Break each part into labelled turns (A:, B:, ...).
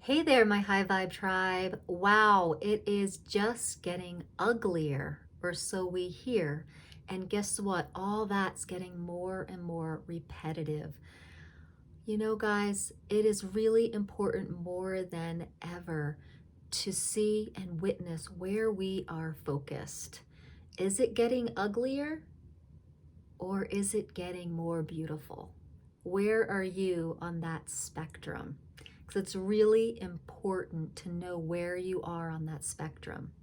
A: Hey there, my high vibe tribe. Wow, it is just getting uglier, or so we hear. And guess what? All that's getting more and more repetitive. You know, guys, it is really important more than ever to see and witness where we are focused. Is it getting uglier or is it getting more beautiful? Where are you on that spectrum? Because it's really important to know where you are on that spectrum.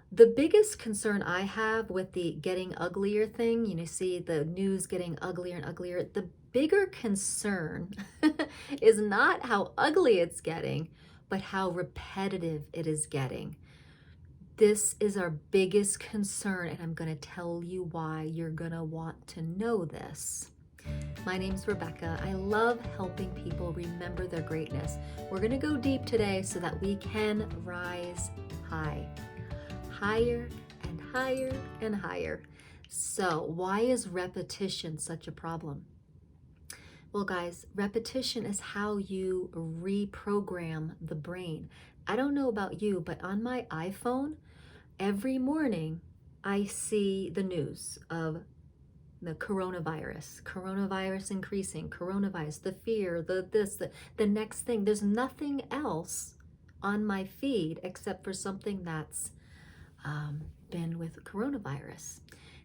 A: The biggest concern I have with the getting uglier thing, see the news getting uglier and uglier. The bigger concern is not how ugly it's getting, but how repetitive it is getting. This is our biggest concern, and I'm going to tell you why. You're going to want to know this. My name's Rebecca. I love helping people remember their greatness. We're going to go deep today so that we can rise high, higher and higher and higher. So, why is repetition such a problem? Well, guys, repetition is how you reprogram the brain. I don't know about you, but on my iPhone, every morning I see the news of the coronavirus increasing, coronavirus, the fear, the next thing. There's nothing else on my feed except for something that's been with coronavirus.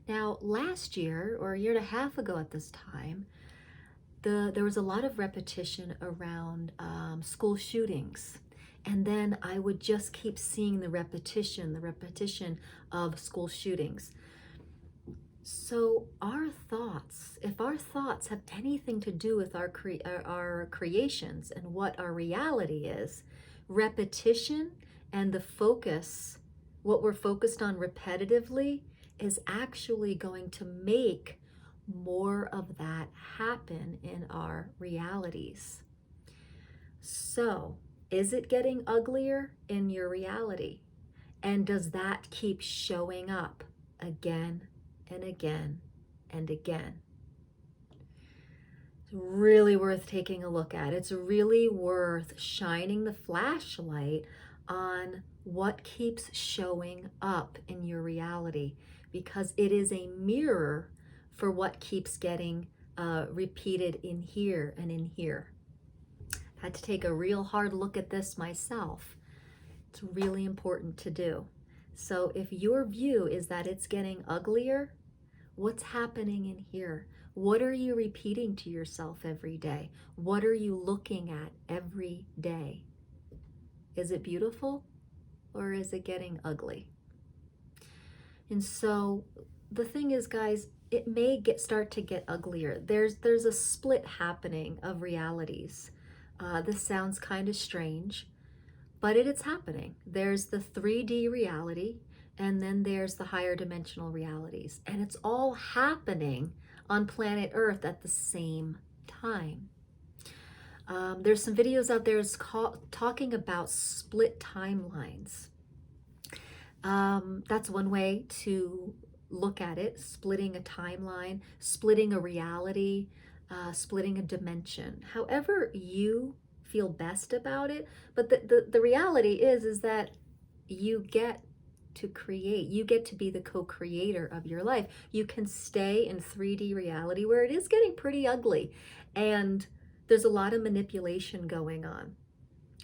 A: Now, last year or a year and a half ago at this time, there was a lot of repetition around school shootings. And then I would just keep seeing the repetition of school shootings. So our thoughts, if our thoughts have anything to do with our creations and what our reality is, repetition and the focus, what we're focused on repetitively, is actually going to make more of that happen in our realities. So, is it getting uglier in your reality? And does that keep showing up again and again and again? It's really worth taking a look at. It's really worth shining the flashlight on what keeps showing up in your reality, because it is a mirror for what keeps getting repeated in here and in here. I had to take a real hard look at this myself. It's really important to do. So if your view is that it's getting uglier, what's happening in here? What are you repeating to yourself every day? What are you looking at every day? Is it beautiful or is it getting ugly? And so the thing is, guys, it may start to get uglier. There's a split happening of realities. This sounds kind of strange, but it's happening. There's the 3D reality, and then there's the higher dimensional realities. And it's all happening on planet Earth at the same time. There's some videos out there talking about split timelines. That's one way to look at it, splitting a timeline, splitting a reality, splitting a dimension. However you feel best about it, but the reality is that you get to create. You get to be the co-creator of your life. You can stay in 3D reality where it is getting pretty ugly, and there's a lot of manipulation going on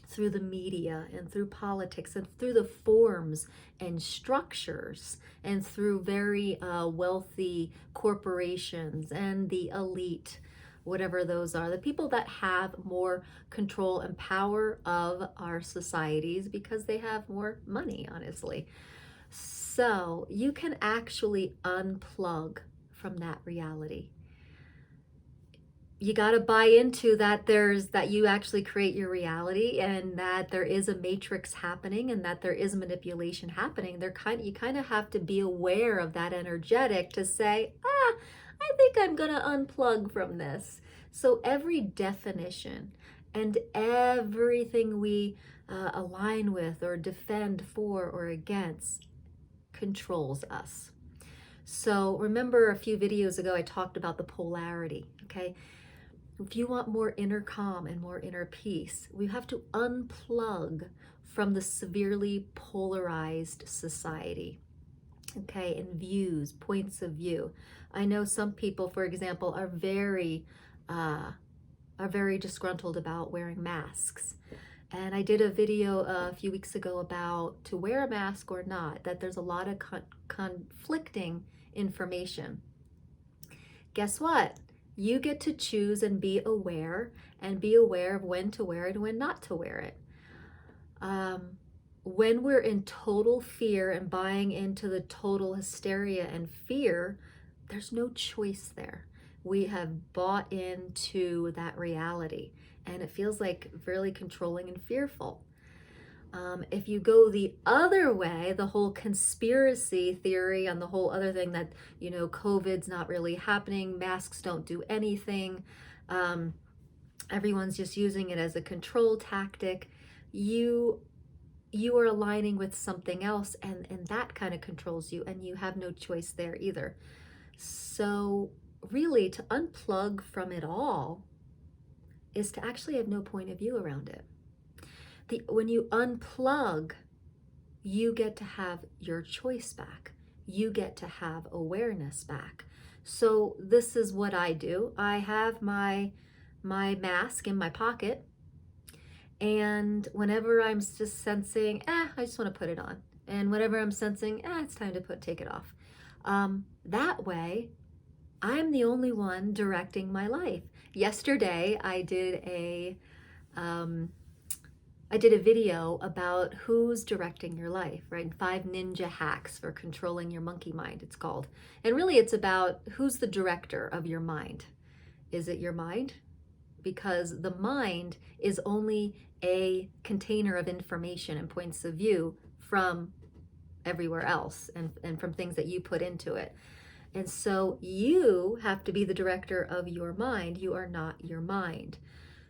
A: through the media and through politics and through the forms and structures and through very wealthy corporations and the elite, whatever those are, the people that have more control and power of our societies because they have more money, honestly. So you can actually unplug from that reality. You got to buy into that you actually create your reality, and that there is a matrix happening, and that there is manipulation happening. You kind of have to be aware of that energetic to say, I think I'm going to unplug from this. So every definition and everything we align with or defend for or against controls us. So remember a few videos ago I talked about the polarity, okay? If you want more inner calm and more inner peace, we have to unplug from the severely polarized society, okay, and views, points of view. I know some people, for example, uh, are very disgruntled about wearing masks. And I did a video a few weeks ago about to wear a mask or not, that there's a lot of conflicting information. Guess what? You get to choose and be aware of when to wear it and when not to wear it. When we're in total fear and buying into the total hysteria and fear, there's no choice there. We have bought into that reality, and it feels like really controlling and fearful. If you go the other way, the whole conspiracy theory and the whole other thing that, COVID's not really happening, masks don't do anything, everyone's just using it as a control tactic, you are aligning with something else, and that kind of controls you, and you have no choice there either. So really, to unplug from it all is to actually have no point of view around it. When you unplug, you get to have your choice back. You get to have awareness back. So this is what I do. I have my mask in my pocket, and whenever I'm just sensing, I just want to put it on. And whenever I'm sensing, it's time to take it off. That way, I'm the only one directing my life. Yesterday, I did a video about who's directing your life, right? 5 ninja hacks for controlling your monkey mind, it's called. And really, it's about who's the director of your mind. Is it your mind? Because the mind is only a container of information and points of view from everywhere else, and from things that you put into it. And so you have to be the director of your mind. You are not your mind.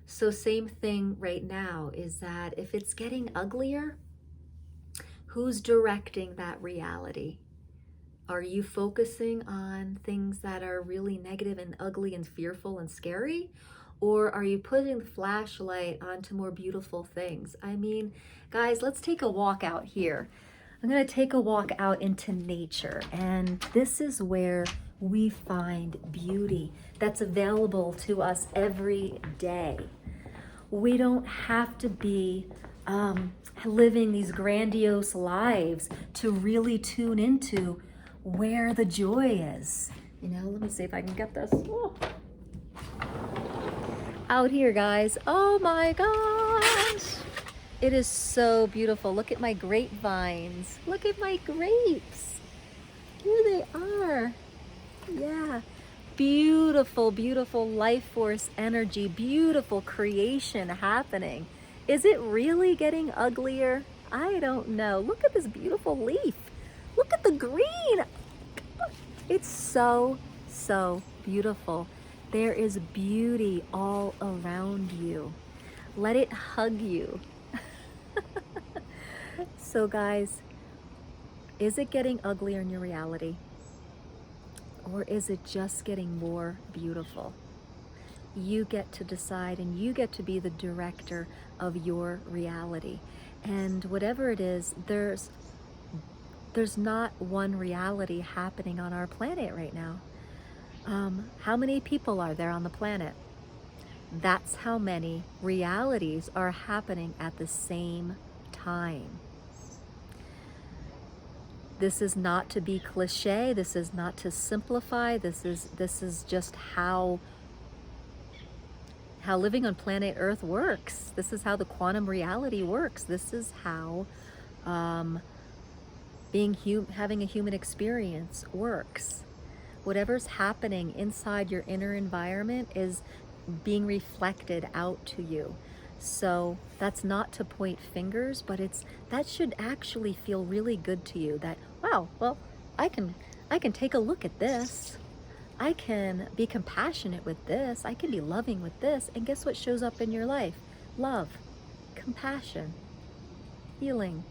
A: So same thing right now is that if it's getting uglier, who's directing that reality? Are you focusing on things that are really negative and ugly and fearful and scary? Or are you putting the flashlight onto more beautiful things? I mean, guys, let's take a walk out here. I'm going to take a walk out into nature, and this is where we find beauty that's available to us every day. We don't have to be living these grandiose lives to really tune into where the joy is. Let me see if I can get this. Oh. Out here, guys. Oh my gosh. It is so beautiful. Look at my grapevines. Look at my grapes. Here they are. Yeah. Beautiful, beautiful life force energy. Beautiful creation happening. Is it really getting uglier? I don't know. Look at this beautiful leaf. Look at the green. It's so, so beautiful. There is beauty all around you. Let it hug you. So guys, is it getting uglier in your reality? Or is it just getting more beautiful? You get to decide, and you get to be the director of your reality. And whatever it is, there's not one reality happening on our planet right now. How many people are there on the planet? That's how many realities are happening at the same time. This is not to be cliche. This is not to simplify. This is just how living on planet Earth works. This is how the quantum reality works. This is how having a human experience works. Whatever's happening inside your inner environment is being reflected out to you. So that's not to point fingers, but that should actually feel really good to you, that, wow, well, I can take a look at this. I can be compassionate with this. I can be loving with this. And guess what shows up in your life? Love, compassion, healing.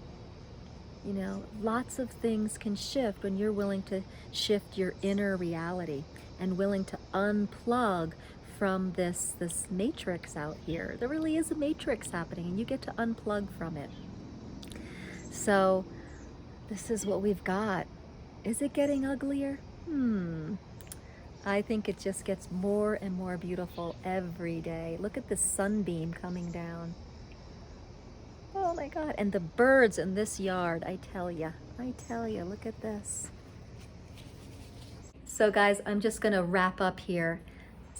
A: Lots of things can shift when you're willing to shift your inner reality and willing to unplug from this matrix out here. There really is a matrix happening, and you get to unplug from it. So this is what we've got. Is it getting uglier? I think it just gets more and more beautiful every day. Look at the sunbeam coming down. Oh my God. And the birds in this yard, I tell you, look at this. So guys, I'm just gonna wrap up here.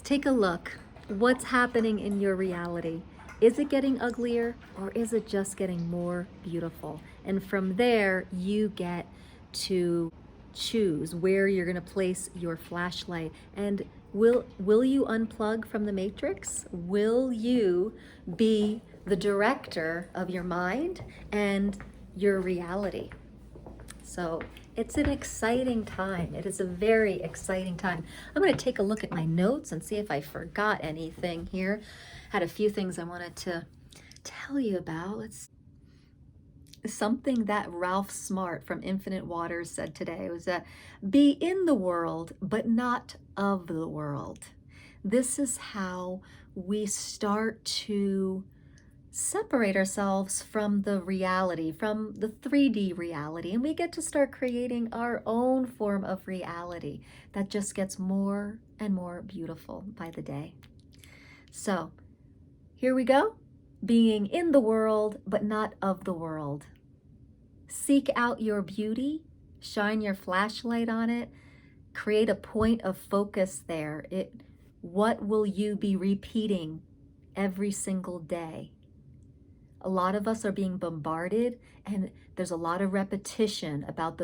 A: Take a look. What's happening in your reality? Is it getting uglier, or is it just getting more beautiful? And from there, you get to choose where you're gonna place your flashlight. And will you unplug from the matrix? Will you be the director of your mind and your reality? So it's an exciting time. It is a very exciting time. I'm going to take a look at my notes and see if I forgot anything here. Had a few things I wanted to tell you about. Something that Ralph Smart from Infinite Waters said today was that be in the world, but not of the world. This is how we start to separate ourselves from the reality, from the 3D reality, and we get to start creating our own form of reality that just gets more and more beautiful by the day. So here we go, being in the world, but not of the world. Seek out your beauty, shine your flashlight on it, create a point of focus there. What will you be repeating every single day? A lot of us are being bombarded, and there's a lot of repetition about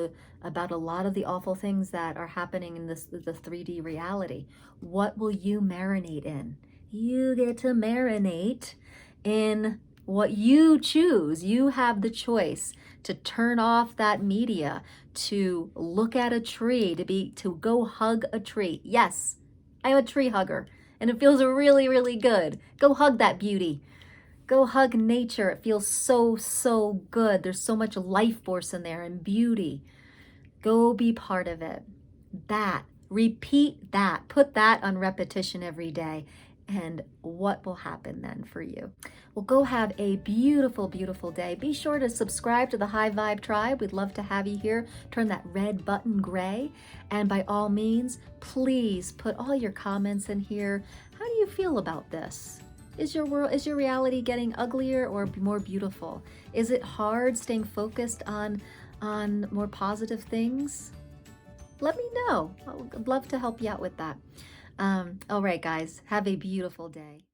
A: a lot of the awful things that are happening in the 3D reality. What will you marinate in? You get to marinate in what you choose. You have the choice to turn off that media, to look at a tree, to go hug a tree. Yes, I'm a tree hugger, and it feels really, really good. Go hug that beauty. Go hug nature. It feels so, so good. There's so much life force in there and beauty. Go be part of it. Repeat that. Put that on repetition every day. And what will happen then for you? Well, go have a beautiful, beautiful day. Be sure to subscribe to the High Vibe Tribe. We'd love to have you here. Turn that red button gray. And by all means, please put all your comments in here. How do you feel about this? Is your reality getting uglier or more beautiful? Is it hard staying focused on more positive things? Let me know. I'd love to help you out with that. All right, guys, have a beautiful day.